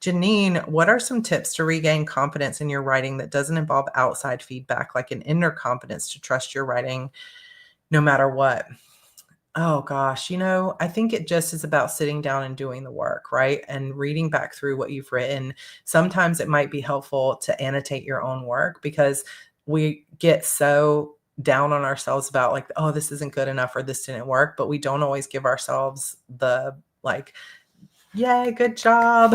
Speaker 1: Janine, what are some tips to regain confidence in your writing that doesn't involve outside feedback, like an inner confidence to trust your writing no matter what? Oh gosh, I think it just is about sitting down and doing the work, right? And reading back through what you've written. Sometimes it might be helpful to annotate your own work, because we get so down on ourselves about like, oh, this isn't good enough or this didn't work, but we don't always give ourselves the like, yay, good job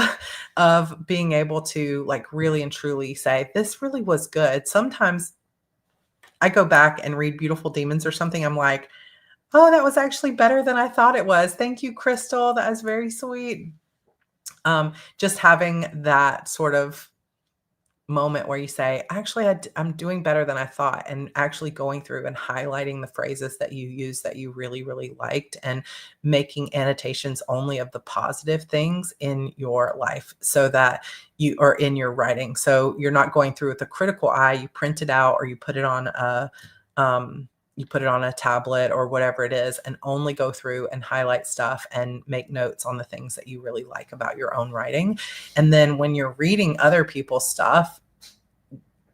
Speaker 1: of being able to like really and truly say, this really was good. Sometimes I go back and read Beautiful Demons or something. I'm like, oh, that was actually better than I thought it was. Thank you, Crystal. That was very sweet. Just having that sort of moment where you say, actually, I'm doing better than I thought, and actually going through and highlighting the phrases that you use that you really, really liked, and making annotations only of the positive things in your life, so that you are in your writing. So you're not going through with a critical eye. You print it out, or you put it on a tablet or whatever it is, and only go through and highlight stuff and make notes on the things that you really like about your own writing. And then when you're reading other people's stuff,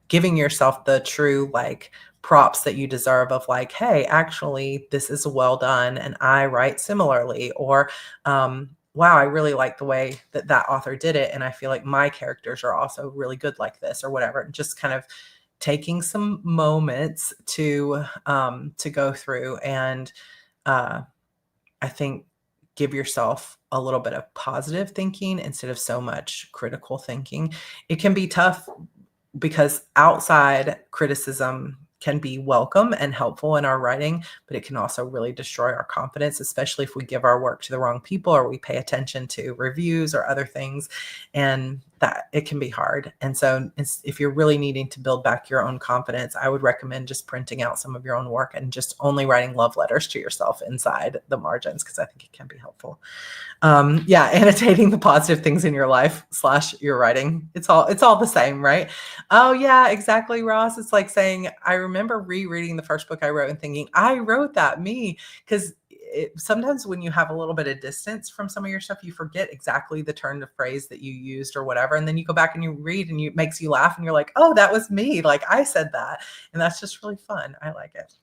Speaker 1: giving yourself the true like props that you deserve of like, hey, actually, this is well done and I write similarly, or wow, I really like the way that that author did it, and I feel like my characters are also really good like this, or whatever. Just kind of taking some moments to go through and I think give yourself a little bit of positive thinking instead of so much critical thinking. It can be tough because outside criticism can be welcome and helpful in our writing, but it can also really destroy our confidence, especially if we give our work to the wrong people or we pay attention to reviews or other things, and that it can be hard. And so if you're really needing to build back your own confidence, I would recommend just printing out some of your own work and just only writing love letters to yourself inside the margins, because I think it can be helpful. Annotating the positive things in your life / your writing. It's all the same, right? Oh yeah, exactly, Ross. It's like saying, I remember rereading the first book I wrote and thinking, I wrote that, me. Because sometimes when you have a little bit of distance from some of your stuff, you forget exactly the turn of phrase that you used or whatever. And then you go back and you read and it makes you laugh and you're like, oh, that was me. Like I said that. And that's just really fun. I like it.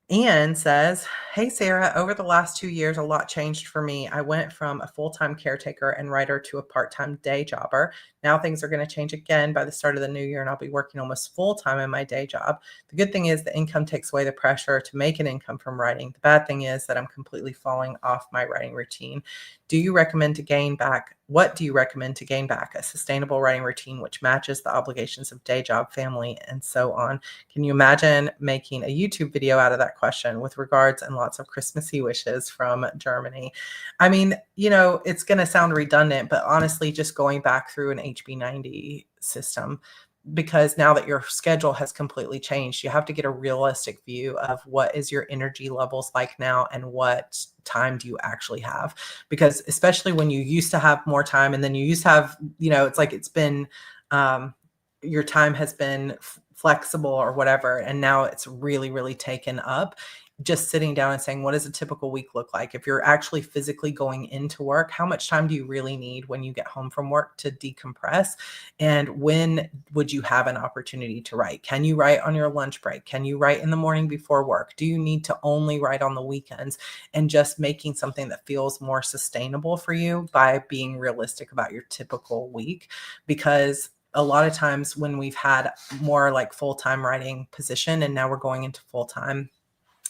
Speaker 1: Anne says, hey, Sarah, over the last 2 years, a lot changed for me. I went from a full-time caretaker and writer to a part-time day jobber. Now things are going to change again by the start of the new year, and I'll be working almost full-time in my day job. The good thing is the income takes away the pressure to make an income from writing. The bad thing is that I'm completely falling off my writing routine. What do you recommend to gain back a sustainable writing routine which matches the obligations of day job, family, and so on? Can you imagine making a YouTube video out of that question? With regards and lots of Christmassy wishes from Germany. I mean, it's going to sound redundant, but honestly, just going back through an HB90 system, because now that your schedule has completely changed, you have to get a realistic view of what is your energy levels like now and what time do you actually have. Because especially when you used to have more time and then you used to have, it's like it's been, your time has been flexible or whatever, and now it's really, really taken up. just sitting down and saying, what does a typical week look like? If you're actually physically going into work, how much time do you really need when you get home from work to decompress? And when would you have an opportunity to write? Can you write on your lunch break? Can you write in the morning before work? Do you need to only write on the weekends? And just making something that feels more sustainable for you by being realistic about your typical week. Because a lot of times when we've had more like full-time writing position and now we're going into full-time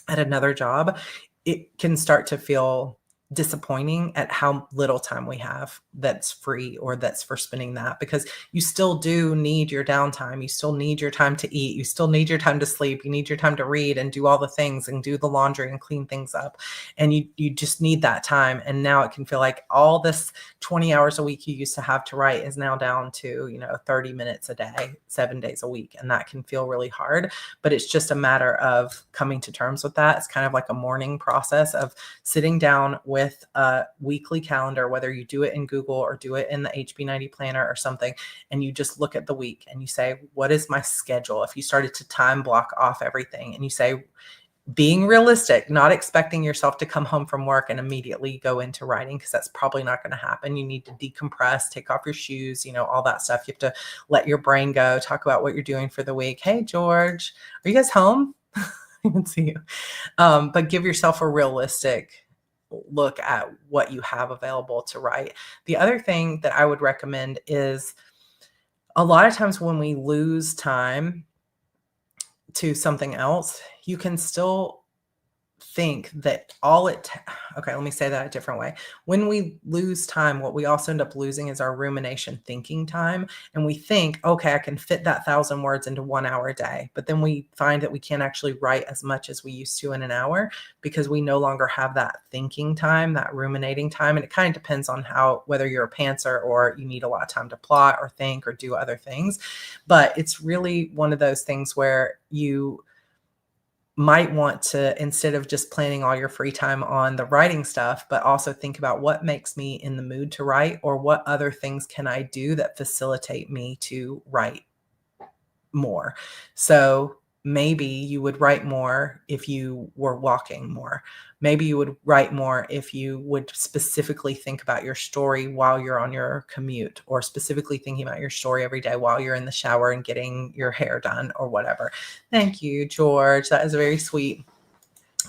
Speaker 1: at another job, it can start to feel disappointing at how little time we have that's free or that's for spending that, because you still do need your downtime. You still need your time to eat. You still need your time to sleep. You need your time to read and do all the things and do the laundry and clean things up. And you just need that time. And now it can feel like all this 20 hours a week you used to have to write is now down to, 30 minutes a day, 7 days a week. And that can feel really hard, but it's just a matter of coming to terms with that. It's kind of like a morning process of sitting down with a weekly calendar, whether you do it in Google or do it in the HB90 planner or something, and you just look at the week and you say, what is my schedule? If you started to time block off everything and you say, being realistic, not expecting yourself to come home from work and immediately go into writing, because that's probably not going to happen. You need to decompress, take off your shoes, all that stuff. You have to let your brain go, talk about what you're doing for the week. Hey, George, are you guys home? I can see you. But give yourself a realistic look at what you have available to write. The other thing that I would recommend is, a lot of times when we lose time to something else, you can still think that okay, let me say that a different way. When we lose time, what we also end up losing is our rumination thinking time. And we think, okay, I can fit that 1,000 words into 1 hour a day. But then we find that we can't actually write as much as we used to in an hour, because we no longer have that thinking time, that ruminating time. And it kind of depends on whether you're a pantser or you need a lot of time to plot or think or do other things. But it's really one of those things where you might want to, instead of just planning all your free time on the writing stuff, but also think about what makes me in the mood to write, or what other things can I do that facilitate me to write more. So maybe you would write more if you were walking more. Maybe you would write more if you would specifically think about your story while you're on your commute, or specifically thinking about your story every day while you're in the shower and getting your hair done or whatever. Thank you, George. That is very sweet.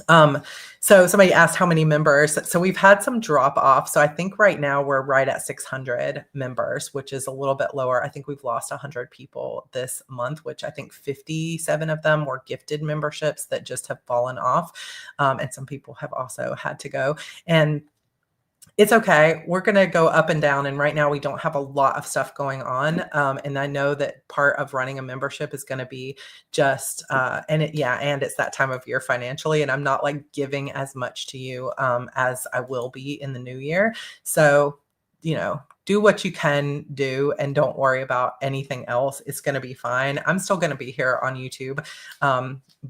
Speaker 1: So somebody asked how many members. So we've had some drop off. So I think right now we're right at 600 members, which is a little bit lower. I think we've lost 100 people this month, which I think 57 of them were gifted memberships that just have fallen off. And some people have also had to go. And it's okay. We're going to go up and down. And right now we don't have a lot of stuff going on. And I know that part of running a membership is going to be just, and it's that time of year financially. And I'm not like giving as much to you as I will be in the new year. So, do what you can do and don't worry about anything else. It's going to be fine. I'm still going to be here on YouTube.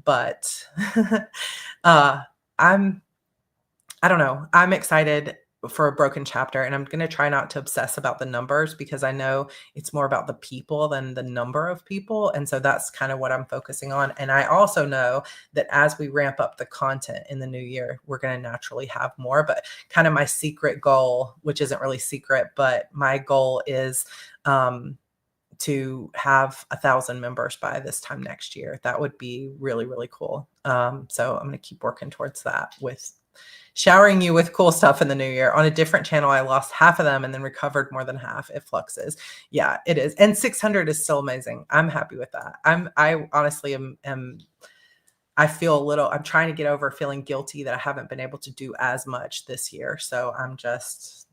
Speaker 1: But I don't know. I'm excited for a broken chapter, and I'm going to try not to obsess about the numbers, because I know it's more about the people than the number of people. And so that's kind of what I'm focusing on. And I also know that as we ramp up the content in the new year, we're going to naturally have more. But kind of my secret goal, which isn't really secret, but my goal is to have 1,000 members by this time next year. That would be really, really cool. So I'm going to keep working towards that, with showering you with cool stuff in the new year. On a different channel, I lost half of them and then recovered more than half. It fluxes. Yeah, it is. And 600 is still amazing. I'm happy with that. I honestly am I feel I'm trying to get over feeling guilty that I haven't been able to do as much this year. So I'm just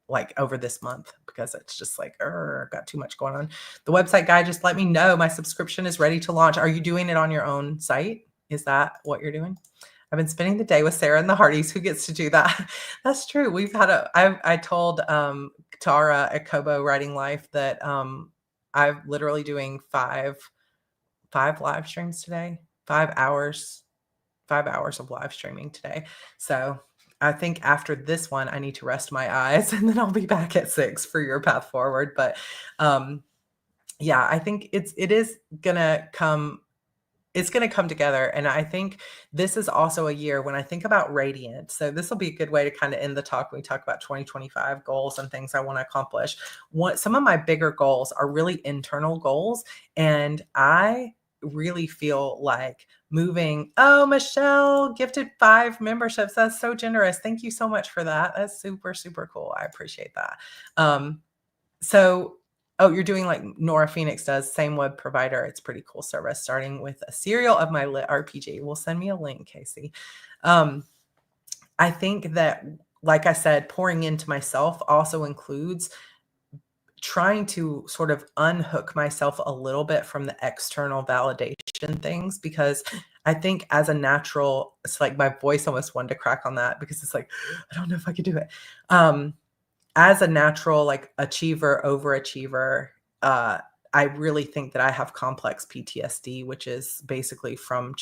Speaker 1: like over this month, because it's just like, I've got too much going on. The website guy just let me know my subscription is ready to launch. Are you doing it on your own site? Is that what you're doing? I've been spending the day with Sarah and the Hardys. Who gets to do that? That's true. We've had I told Tara at Kobo Writing Life that I'm literally doing five live streams today, 5 hours of live streaming today. So I think after this one, I need to rest my eyes, and then I'll be back at 6 for your path forward. But yeah, I think it is gonna come it's going to come together. And I think this is also a year when I think about radiant. So this will be a good way to kind of end the talk when we talk about 2025 goals and things I want to accomplish. Some of my bigger goals are really internal goals. And I really feel like moving. Oh, Michelle gifted 5 memberships. That's so generous. Thank you so much for that. That's super, super cool. I appreciate that. Oh, you're doing like Nora Phoenix does, same web provider. It's pretty cool service, starting with a serial of my lit RPG. Well, send me a link, Casey. I think that, like I said, pouring into myself also includes trying to sort of unhook myself a little bit from the external validation things, because I think as a natural, it's like my voice almost wanted to crack on that because it's like, I don't know if I could do it. As a natural, like achiever, overachiever, I really think that I have complex PTSD, which is basically from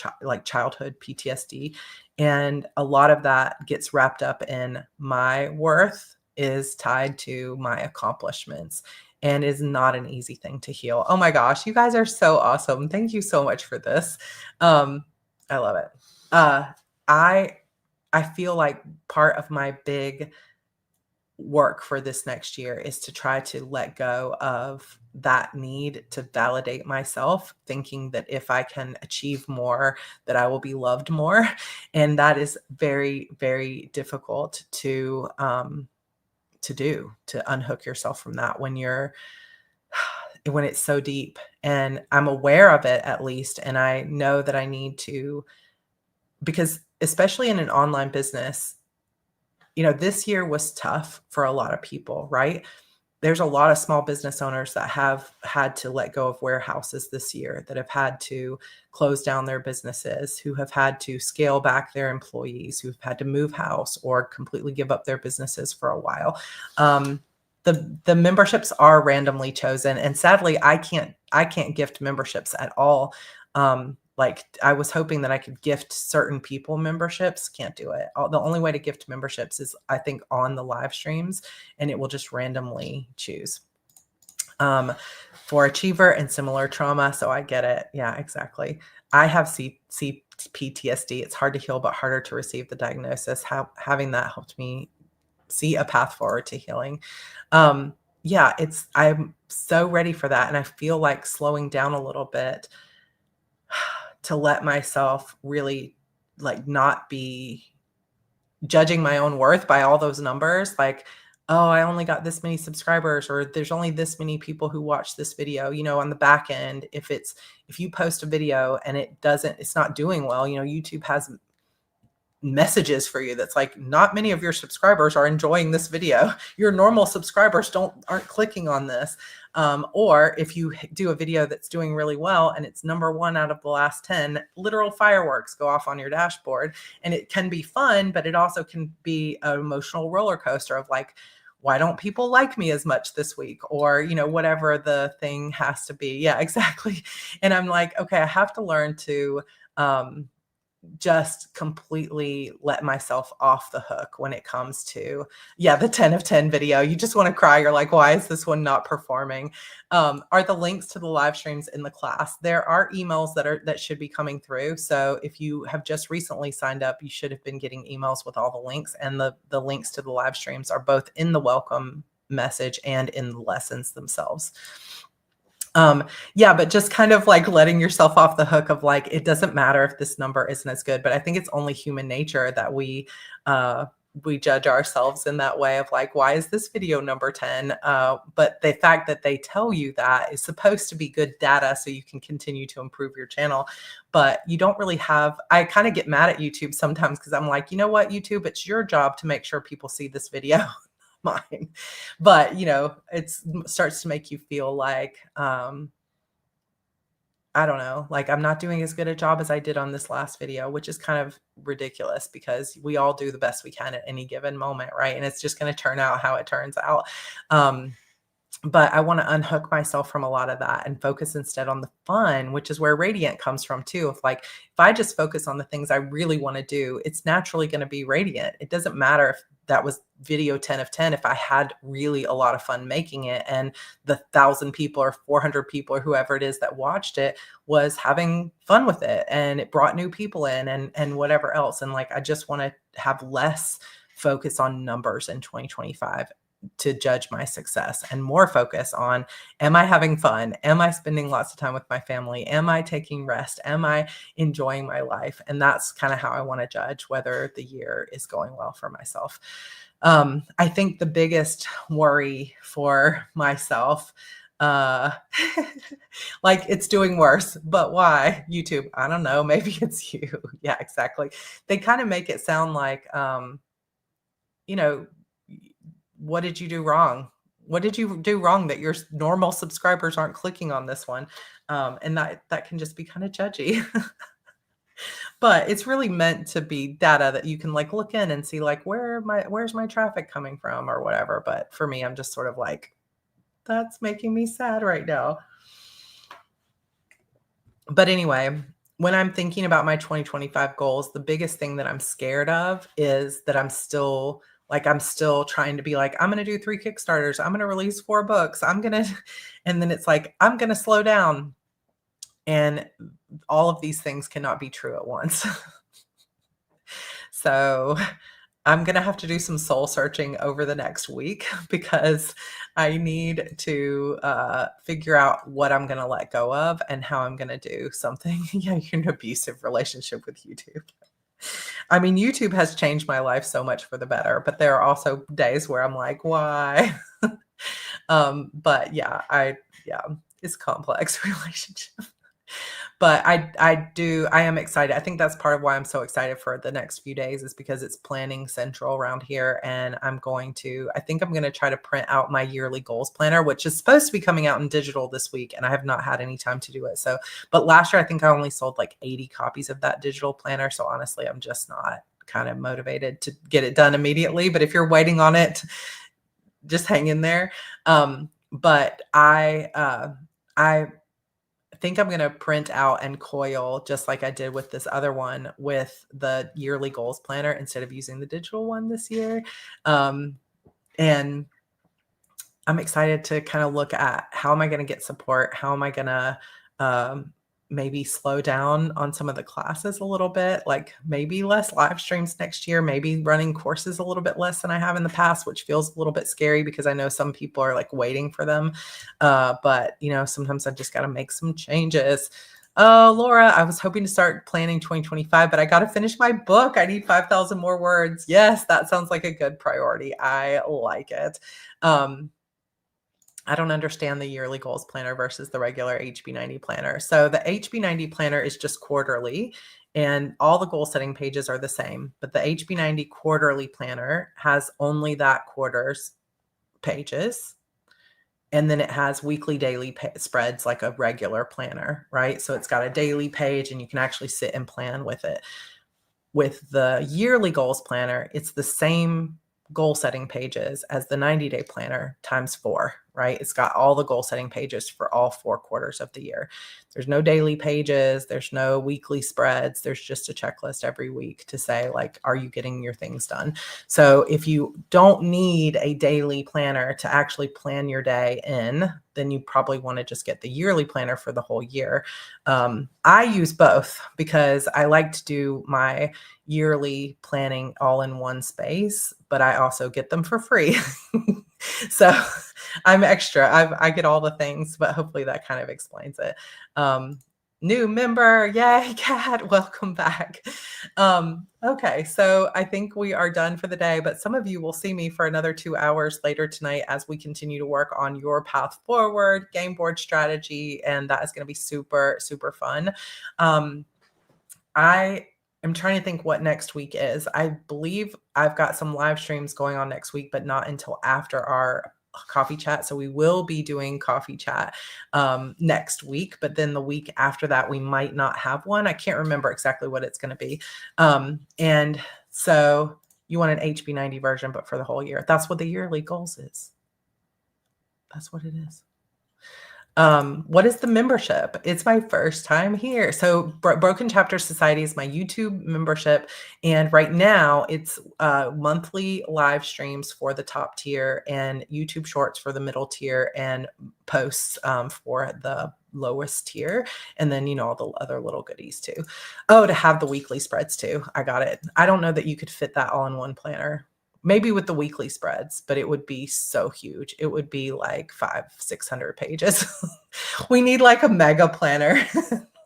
Speaker 1: childhood PTSD. And a lot of that gets wrapped up in my worth is tied to my accomplishments and is not an easy thing to heal. Oh my gosh, you guys are so awesome. Thank you so much for this. I love it. I feel like part of my big work for this next year is to try to let go of that need to validate myself, thinking that if I can achieve more, that I will be loved more. And that is very, very difficult to do, to unhook yourself from that when it's so deep. And I'm aware of it, at least. And I know that I need to, because especially in an online business, this year was tough for a lot of people, right? There's a lot of small business owners that have had to let go of warehouses this year, that have had to close down their businesses, who have had to scale back their employees, who've had to move house or completely give up their businesses for a while. The memberships are randomly chosen, and sadly, I can't gift memberships at all. Like I was hoping that I could gift certain people memberships. Can't do it. The only way to gift memberships is, I think, on the live streams, and it will just randomly choose. For achiever and similar trauma. So I get it. Yeah, exactly. I have PTSD. It's hard to heal, but harder to receive the diagnosis. Having that helped me see a path forward to healing. Yeah, I'm so ready for that. And I feel like slowing down a little bit to let myself really like not be judging my own worth by all those numbers. Like, oh, I only got this many subscribers, or there's only this many people who watch this video. On the back end, if you post a video and it's not doing well, YouTube has messages for you that's like, not many of your subscribers are enjoying this video. Your normal subscribers aren't clicking on this. Or if you do a video that's doing really well and it's number 1 out of the last 10, literal fireworks go off on your dashboard. And it can be fun, but it also can be an emotional roller coaster of like, why don't people like me as much this week? Or, whatever the thing has to be. Yeah, exactly. And I'm like, okay, I have to learn to just completely let myself off the hook when it comes to, the 10 of 10 video. You just want to cry. You're like, why is this one not performing? Are the links to the live streams in the class? There are emails that should be coming through. So if you have just recently signed up, you should have been getting emails with all the links, and the links to the live streams are both in the welcome message and in the lessons themselves. But just kind of like letting yourself off the hook of like, it doesn't matter if this number isn't as good, but I think it's only human nature that we judge ourselves in that way of like, why is this video number 10? But the fact that they tell you that is supposed to be good data so you can continue to improve your channel. But you don't really I kind of get mad at YouTube sometimes because I'm like, you know what, YouTube, it's your job to make sure people see this video. Mine. But it starts to make you feel like I don't know, like I'm not doing as good a job as I did on this last video, which is kind of ridiculous because we all do the best we can at any given moment, right? And it's just going to turn out how it turns out. But I want to unhook myself from a lot of that and focus instead on the fun, which is where radiant comes from too. If I just focus on the things I really want to do, it's naturally going to be radiant. It doesn't matter if that was video 10 of 10 if I had really a lot of fun making it, and the 1,000 people or 400 people or whoever it is that watched it was having fun with it, and it brought new people in, and whatever else. And like, I just want to have less focus on numbers in 2025 to judge my success, and more focus on, am I having fun? Am I spending lots of time with my family? Am I taking rest? Am I enjoying my life? And that's kind of how I want to judge whether the year is going well for myself. I think the biggest worry for myself, like, it's doing worse, but why? YouTube, I don't know. Maybe it's you. Yeah, exactly. They kind of make it sound like, you know, what did you do wrong? What did you do wrong that your normal subscribers aren't clicking on this one? And that can just be kind of judgy. But it's really meant to be data that you can like look in and see like, where's my traffic coming from or whatever. But for me, I'm just sort of like, that's making me sad right now. But anyway, when I'm thinking about my 2025 goals, the biggest thing that I'm scared of is that I'm still trying to be like, I'm going to do 3 Kickstarters. I'm going to release 4 books. And then it's like, I'm going to slow down. And all of these things cannot be true at once. So I'm going to have to do some soul searching over the next week, because I need to figure out what I'm going to let go of and how I'm going to do something. Yeah, you're in an abusive relationship with YouTube. I mean, YouTube has changed my life so much for the better, but there are also days where I'm like, why? But yeah, it's a complex relationship. But I am excited. I think that's part of why I'm so excited for the next few days, is because it's planning central around here. And I think I'm going to try to print out my yearly goals planner, which is supposed to be coming out in digital this week. And I have not had any time to do it. So, but last year, I think I only sold like 80 copies of that digital planner. So honestly, I'm just not kind of motivated to get it done immediately. But if you're waiting on it, just hang in there. But I think I'm going to print out and coil, just like I did with this other one, with the yearly goals planner instead of using the digital one this year. And I'm excited to kind of look at, how am I going to get support? How am I going to maybe slow down on some of the classes a little bit, like maybe less live streams next year, maybe running courses a little bit less than I have in the past, which feels a little bit scary because I know some people are like waiting for them. But sometimes I just got to make some changes. Oh, Laura, I was hoping to start planning 2025, but I got to finish my book. I need 5,000 more words. Yes, that sounds like a good priority. I like it. I don't understand the yearly goals planner versus the regular HB90 planner. So the HB90 planner is just quarterly, and all the goal setting pages are the same, but the HB90 quarterly planner has only that quarter's pages. And then it has weekly, daily spreads like a regular planner, right? So it's got a daily page and you can actually sit and plan with it. With the yearly goals planner, it's the same goal setting pages as the 90-day planner times 4, right? It's got all the goal setting pages for all 4 quarters of the year. There's no daily pages. There's no weekly spreads. There's just a checklist every week to say, like, are you getting your things done? So if you don't need a daily planner to actually plan your day in, then you probably want to just get the yearly planner for the whole year. I use both because I like to do my yearly planning all in one space, but I also get them for free. So I'm extra. I get all the things, but hopefully that kind of explains it. New member. Yay, Kat. Welcome back. Okay, so I think we are done for the day, but some of you will see me for another 2 hours later tonight as we continue to work on your path forward, game board strategy, and that is going to be super, super fun. I am trying to think what next week is. I believe I've got some live streams going on next week, but not until after our coffee chat. So we will be doing coffee chat next week, but then the week after that, we might not have one. I can't remember exactly what it's going to be. And so you want an HB90 version, but for the whole year. That's what the yearly goals is. That's what it is. What is the membership? It's my first time here. So Broken Chapter Society is my YouTube membership. And right now it's monthly live streams for the top tier and YouTube shorts for the middle tier and posts for the lowest tier. And then, all the other little goodies too. Oh, to have the weekly spreads too. I got it. I don't know that you could fit that all in one planner. Maybe with the weekly spreads, but it would be so huge. It would be like 500-600 pages. We need like a mega planner.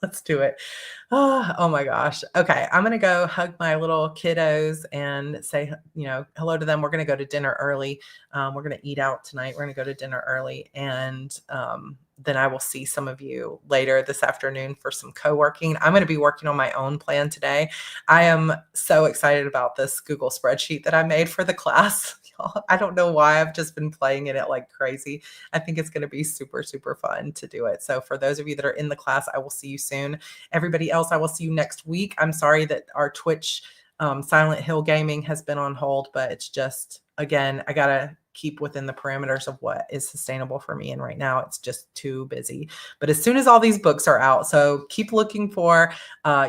Speaker 1: Let's do it. Oh my gosh. Okay. I'm going to go hug my little kiddos and say, hello to them. We're going to go to dinner early. We're going to eat out tonight. We're going to go to dinner early. And then I will see some of you later this afternoon for some co-working. I'm going to be working on my own plan today. I am so excited about this Google spreadsheet that I made for the class. I don't know why. I've just been playing in it like crazy. I think it's going to be super, super fun to do it. So for those of you that are in the class, I will see you soon. Everybody else, I will see you next week. I'm sorry that our Twitch Silent Hill gaming has been on hold, but it's just, again, I got to keep within the parameters of what is sustainable for me. And right now it's just too busy. But as soon as all these books are out, so keep looking for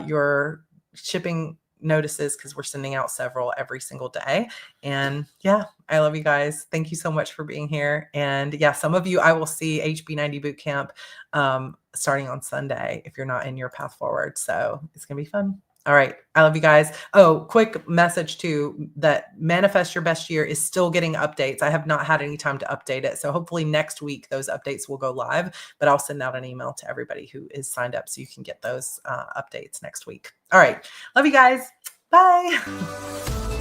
Speaker 1: your shipping notices because we're sending out several every single day. And yeah, I love you guys. Thank you so much for being here. And yeah, some of you I will see HB90 boot camp starting on Sunday if you're not in your path forward. So it's gonna be fun. All right. I love you guys. Oh, quick message too, that Manifest Your Best Year is still getting updates. I have not had any time to update it. So hopefully next week, those updates will go live, but I'll send out an email to everybody who is signed up so you can get those updates next week. All right. Love you guys. Bye.